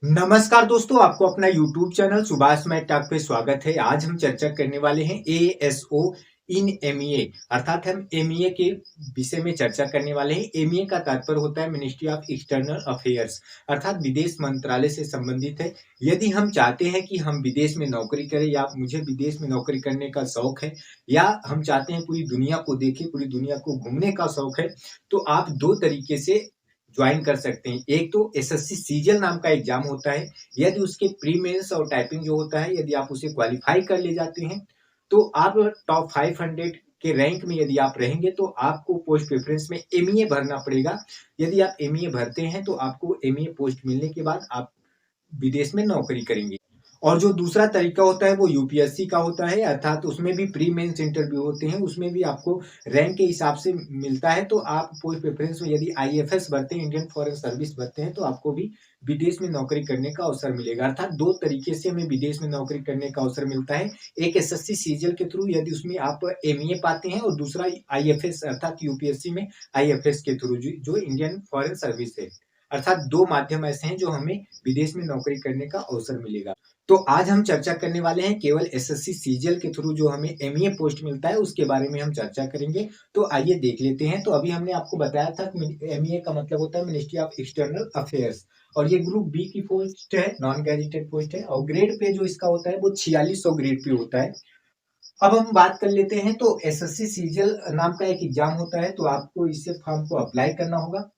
नमस्कार दोस्तों, आपको अपना YouTube channel Subhash math talk पे स्वागत है। आज हम चर्चा करने वाले हैं एएसओ इन एमईए अर्थात हम एमईए के विषय में चर्चा करने वाले हैं। एमईए का तात्पर्य होता है मिनिस्ट्री ऑफ एक्सटर्नल अफेयर्स अर्थात विदेश मंत्रालय से संबंधित है। यदि हम चाहते हैं कि हम विदेश में नौकरी करें या मुझे विदेश में नौकरी करने का शौक है या हम चाहते हैं पूरी दुनिया को देखें, पूरी दुनिया को घूमने का शौक है, तो आप दो तरीके से ज्वाइन कर सकते हैं। एक तो एसएससी सीजीएल नाम का एग्जाम होता है। यदि उसके प्री मेंस और टाइपिंग जो होता है, यदि आप उसे क्वालिफाई कर ले जाते हैं तो आप टॉप 500 के रैंक में यदि आप रहेंगे तो आपको पोस्ट प्रेफरेंस में एमईए भरना पड़ेगा। यदि आप एमईए भरते हैं तो आपको एमईए पोस्ट मिलने के बाद आप विदेश में नौकरी करेंगे। और जो दूसरा तरीका होता है वो यूपीएससी का होता है, अर्थात उसमें भी प्री मेंस इंटरव्यू होते हैं, उसमें भी आपको रैंक के हिसाब से मिलता है। तो आप पोस्ट प्रेफरेंस में यदि आईएफएस भरते हैं, इंडियन फॉरेन सर्विस भरते हैं, तो आपको भी विदेश में नौकरी करने का अवसर मिलेगा। अर्थात दो तरीके से हमें विदेश में नौकरी करने का अवसर मिलता है। एक एसएससी सीजीएल के थ्रू यदि उसमें आप एमईए पाते हैं, और दूसरा आईएफएस अर्थात यूपीएससी में आईएफएस के थ्रू जो इंडियन फॉरेन सर्विस है। अर्थात दो माध्यम ऐसे हैं जो हमें विदेश में नौकरी करने का अवसर मिलेगा। तो आज हम चर्चा करने वाले हैं केवल एसएससी सीजीएल के थ्रू जो हमें एमईए पोस्ट मिलता है उसके बारे में हम चर्चा करेंगे। तो आइए देख लेते हैं। तो अभी हमने आपको बताया था कि एमईए का मतलब होता है मिनिस्ट्री ऑफ एक्सटर्नल अफेयर्स, और ये ग्रुप बी की पोस्ट है, नॉन गैजेटेड पोस्ट है, और ग्रेड पे जो इसका होता है वो 4600 ग्रेड पे होता है। अब हम बात कर लेते हैं। तो एसएससी सीजीएल नाम का एक एग्जाम होता है, तो आपको इससे फॉर्म को अप्लाई करना होगा,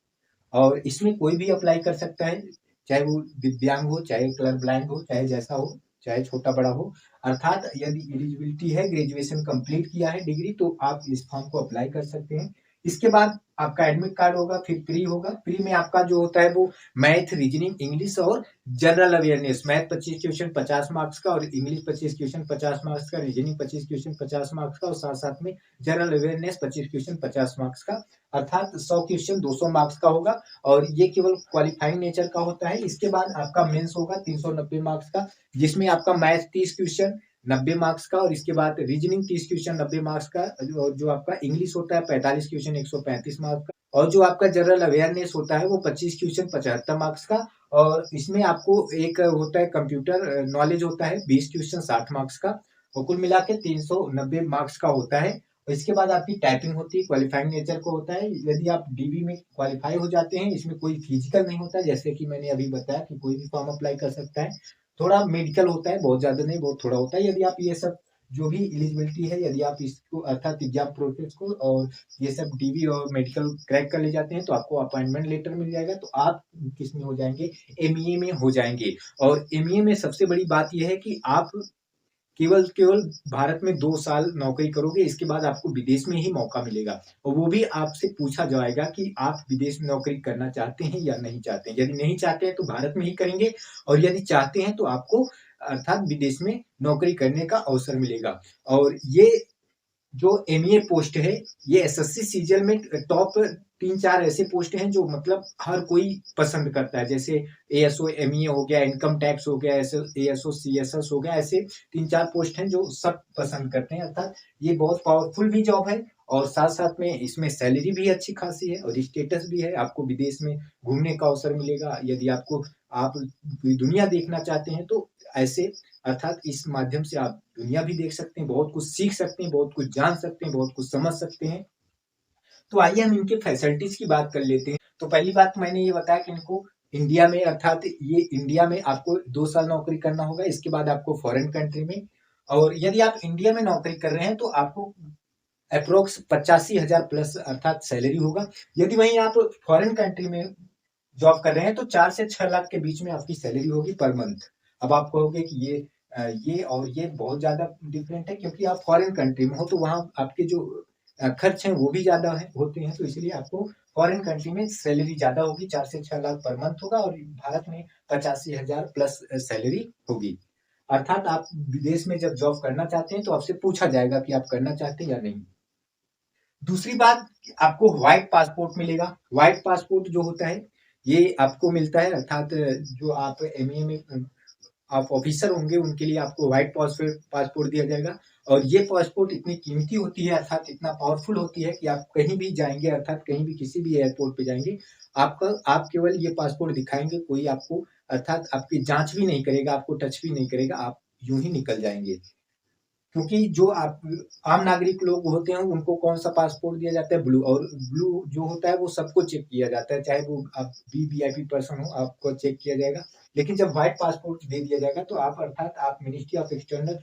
और इसमें कोई भी अप्लाई कर सकता है, चाहे वो दिव्यांग हो, चाहे कलर ब्लाइंड हो, चाहे जैसा हो, चाहे छोटा बड़ा हो। अर्थात यदि एलिजिबिलिटी है, ग्रेजुएशन कंप्लीट किया है डिग्री, तो आप इस फॉर्म को अप्लाई कर सकते हैं। इसके बाद आपका एडमिट कार्ड होगा, फिर प्री होगा। प्री में आपका जो होता है वो मैथ, रीजनिंग, इंग्लिश और general awareness. Math 25 question 50 marks का, और इंग्लिश 25 क्वेश्चन 50 मार्क्स का, रीजनिंग 25 क्वेश्चन 50 मार्क्स का, और साथ साथ में जनरल अवेयरनेस 25 क्वेश्चन 50 मार्क्स का, अर्थात 100 क्वेश्चन 200 मार्क्स का होगा। और ये केवल क्वालिफाइंग नेचर का होता है। इसके बाद आपका मेंस होगा 390 मार्क्स का, जिसमें आपका मैथ 30 क्वेश्चन 90 मार्क्स का, और इसके बाद रीजनिंग 30 क्वेश्चन 90 मार्क्स का, और जो आपका इंग्लिश होता है 45 क्वेश्चन 135 मार्क्स का, और जो आपका जनरल अवेयरनेस होता है वो 25 क्वेश्चन 75 मार्क्स का। और इसमें आपको एक होता है कंप्यूटर नॉलेज होता है 20 क्वेश्चन 60 मार्क्स का, और कुल मिला के 390 मार्क्स का होता है। और इसके बाद आपकी टाइपिंग होती है, क्वालिफाइंग नेचर को होता है। यदि आप डीबी में क्वालिफाई हो जाते हैं, इसमें कोई फिजिकल नहीं होता, जैसे कि मैंने अभी बताया कि कोई भी फॉर्म अप्लाई कर सकता है। थोड़ा मेडिकल होता है, बहुत ज्यादा नहीं, बहुत थोड़ा होता है। यदि आप ये सब जो भी एलिजिबिलिटी है, यदि आप इसको अर्थात एग्जाम प्रोसेस को और ये सब डीबी और मेडिकल क्रैक कर ले जाते हैं, तो आपको अपॉइंटमेंट लेटर मिल जाएगा। तो आप किस में हो जाएंगे, एमईए में हो जाएंगे। और एमईए में सबसे बड़ी बात यह है कि आप केवल केवल भारत में 2 साल नौकरी करोगे, इसके बाद आपको विदेश में ही मौका मिलेगा। और वो भी आपसे पूछा जाएगा कि आप विदेश में नौकरी करना चाहते हैं या नहीं चाहते हैं। यदि नहीं चाहते हैं तो भारत में ही करेंगे, और यदि चाहते हैं तो आपको अर्थात विदेश में नौकरी करने का अवसर मिलेगा। और ये जो एमईए पोस्ट है, ये एसएससी सीजीएल में टॉप 3-4 ऐसे पोस्ट हैं जो मतलब हर कोई पसंद करता है। जैसे एएसओ एमईए हो गया, इनकम टैक्स हो गया, एएसओ सीएसएस हो गया, ऐसे 3-4 पोस्ट हैं जो सब पसंद करते हैं। अर्थात ये बहुत पावरफुल भी जॉब है, और साथ साथ में इसमें सैलरी भी अच्छी खासी है, और स्टेटस भी है। आपको विदेश में घूमने का अवसर मिलेगा। यदि आप दुनिया देखना चाहते हैं तो ऐसे अर्थात इस माध्यम से आप दुनिया भी देख सकते हैं, बहुत कुछ सीख सकते हैं, बहुत कुछ जान सकते हैं, बहुत कुछ समझ सकते हैं। तो आइए हम इनके फैसिलिटीज की बात कर लेते हैं। तो पहली बात मैंने ये बताया कि इनको इंडिया में अर्थात ये इंडिया में आपको 2 साल नौकरी करना होगा, इसके बाद आपको फॉरेन कंट्री में। और यदि आप इंडिया में नौकरी कर रहे हैं तो आपको अप्रोक्स 85,000 प्लस अर्थात सैलरी होगा। यदि वहीं आप फॉरेन कंट्री में जॉब कर रहे हैं तो 4 से 6 लाख के बीच में आपकी सैलरी होगी पर मंथ। अब आप कहोगे कि ये और ये बहुत ज्यादा डिफरेंट है, क्योंकि आप फॉरेन कंट्री में हो तो वहाँ आपके जो खर्च हैं वो भी ज्यादा होते हैं, तो इसलिए आपको फॉरेन कंट्री में सैलरी ज्यादा होगी, 4 से 6 लाख पर मंथ होगा, और भारत में 85,000 प्लस सैलरी होगी। अर्थात आप विदेश में जब जॉब करना चाहते हैं तो आपसे पूछा जाएगा कि आप करना चाहते हैं या नहीं। दूसरी बात, आपको व्हाइट पासपोर्ट मिलेगा। व्हाइट पासपोर्ट जो होता है ये आपको मिलता है, अर्थात जो आप एमए में आप ऑफिसर होंगे उनके लिए आपको व्हाइट पासपोर्ट दिया जाएगा। और ये पासपोर्ट इतनी कीमती होती है, अर्थात इतना पावरफुल होती है कि आप कहीं भी जाएंगे, अर्थात कहीं भी किसी भी एयरपोर्ट पे जाएंगे, आप केवल ये पासपोर्ट दिखाएंगे, कोई आपको अर्थात आपकी जाँच भी नहीं करेगा, आपको टच भी नहीं करेगा, आप यूँ ही निकल जाएँगे। क्योंकि जो आप आम नागरिक लोग होते हैं उनको कौन-सा पासपोर्ट दिया जाता है ब्लू और ब्लू जो होता है वो सबको चेक किया जाता है, चाहे वो आप वीवीआईपी पर्सन हो आपको चेक किया जाएगा। लेकिन जब व्हाइट पासपोर्ट दे दिया जाएगा तो आप अर्थात आप मिनिस्ट्री ऑफ एक्सटर्नल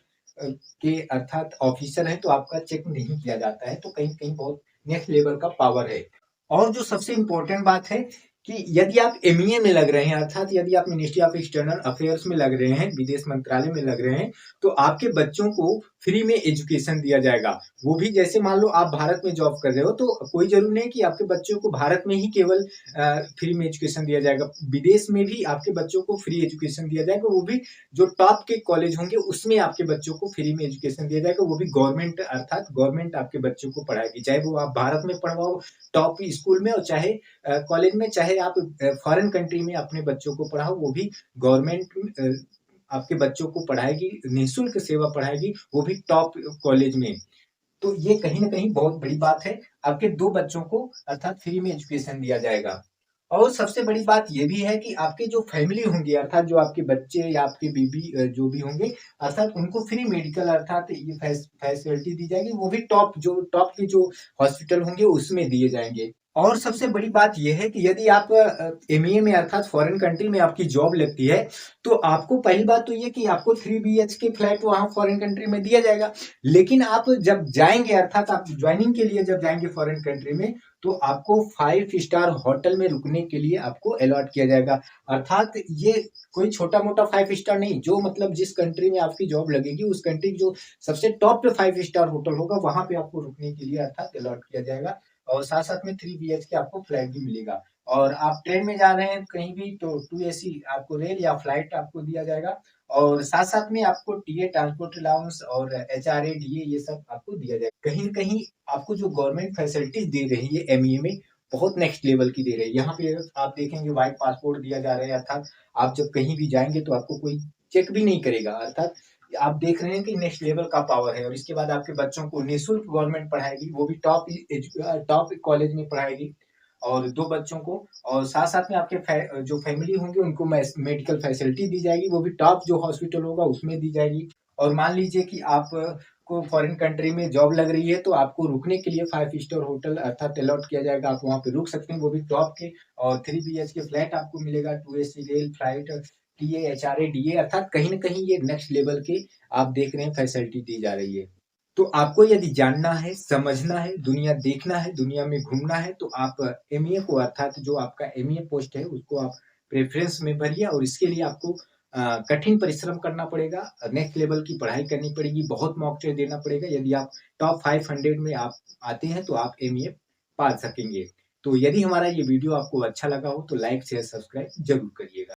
के अर्थात ऑफिसर हैं तो आपका चेक नहीं किया जाता है, तो कहीं-कहीं बहुत नेक्स्ट लेवल का पावर है। और जो सबसे इम्पोर्टेंट बात है कि यदि आप एमईए में लग रहे हैं अर्थात यदि आप मिनिस्ट्री ऑफ एक्सटर्नल अफेयर्स में लग रहे हैं, विदेश मंत्रालय में लग रहे हैं, तो आपके बच्चों को फ्री में एजुकेशन दिया जाएगा। वो भी जैसे मान लो आप भारत में जॉब कर रहे हो तो कोई ज़रूरी नहीं कि आपके बच्चों को भारत में ही केवल फ्री में एजुकेशन दिया जाएगा। विदेश में भी आपके बच्चों को फ्री एजुकेशन दिया जाएगा, वो भी जो टॉप के कॉलेज होंगे उसमें आपके बच्चों को फ्री में एजुकेशन दिया जाएगा, वो भी गवर्नमेंट अर्थात गवर्नमेंट आपके बच्चों को पढ़ाएगी। चाहे वो आप भारत में पढ़वाओ टॉप स्कूल में और चाहे कॉलेज में, चाहे आप फॉरेन कंट्री में अपने बच्चों को पढ़ाओ, वो भी गवर्नमेंट आपके बच्चों को पढ़ाएगी, निःशुल्क सेवा पढ़ाएगी, वो भी टॉप कॉलेज में। तो ये कहीं न कहीं बहुत बड़ी बात है। आपके 2 बच्चों को अर्थात फ्री में एजुकेशन दिया जाएगा। और सबसे बड़ी बात ये भी है कि आपके जो फैमिली होंगी अर्थात जो आपके बच्चे या आपकी बीबी जो भी होंगे अर्थात उनको फ्री मेडिकल अर्थात ये फैसिलिटी दी जाएगी, वो भी टॉप के जो हॉस्पिटल होंगे उसमें दिए जाएँगे। और सबसे बड़ी बात ये है कि यदि आप एमईए में अर्थात फॉरेन कंट्री में आपकी जॉब लगती है, तो आपको पहली बात तो ये कि आपको 3 बीएचके फ्लैट वहाँ फॉरेन कंट्री में दिया जाएगा। लेकिन आप जब जाएँगे अर्थात आप जॉइनिंग के लिए जब जाएँगे फॉरेन कंट्री में, तो आपको 5 स्टार होटल में रुकने के लिए आपको अलॉट किया जाएगा। अर्थात ये कोई छोटा-मोटा 5 स्टार नहीं, जो मतलब जिस कंट्री में आपकी जॉब लगेगी, उस कंट्री की जो सबसे टॉप पे 5 स्टार होटल होगा, वहाँ पे आपको रुकने के लिए अर्थात अलॉट किया जाएगा। और साथ-साथ में 3 बीएचके आपको फ्लैट भी मिलेगा। और आप ट्रेन में जा रहे हैं कहीं भी तो 2 एसी आपको रेल या फ्लाइट आपको दिया जाएगा और साथ-साथ में आपको टीए ट्रांसपोर्ट अलाउंस और एचआरए, डीए ये सब आपको दिया जाएगा। कहीं न कहीं आपको जो गवर्नमेंट फैसिलिटीज़ दे रही है एमईए में, बहुत नेक्स्ट लेवल की दे रही है। यहाँ पे आप देखेंगे व्हाइट पासपोर्ट दिया जा रहा है अर्थात आप जब कहीं भी जाएँगे तो आपको कोई चेक भी नहीं करेगा अर्थात आप देख रहे हैं कि नेक्स्ट लेवल का पावर है और इसके बाद आपके बच्चों को निःशुल्क गवर्नमेंट पढ़ाएगी, वो भी टॉप कॉलेज में पढ़ाएगी और 2 बच्चों को और साथ-साथ में आपके जो फैमिली होंगे उनको मेडिकल फैसिलिटी दी जाएगी, वो भी टॉप जो हॉस्पिटल होगा उसमें दी जाएगी। और मान लीजिए कि आप को फॉरेन कंट्री में जॉब लग रही है, तो आपको रुकने के लिए 5 स्टार होटल अर्थात अलॉट किया जाएगा, आप वहाँ पे रुक सकते हैं, वो भी टॉप के और 3 बीएचके फ्लैट आपको मिलेगा, 2 AC rail, flight, TA, HRA, DA अर्थात कहीं न कहीं ये नेक्स्ट लेवल के आप देख रहे हैं फैसिलिटी दी जा रही है। तो आपको यदि जानना है, समझना है, दुनिया देखना है, दुनिया में घूमना है, तो आप एमईए को अर्थात जो आपका एमईए पोस्ट है, उसको आप प्रेफ़रेंस में भरिए और इसके लिए आपको कठिन परिश्रम करना पड़ेगा, नेक्स्ट लेवल की पढ़ाई करनी पड़ेगी, बहुत मॉक टेस्ट देना पड़ेगा। यदि आप टॉप 500 में आप आते हैं, तो आप एमईए पा सकेंगे। तो यदि हमारा ये वीडियो आपको अच्छा लगा हो, तो लाइक, शेयर, सब्सक्राइब ज़रूर करिएगा।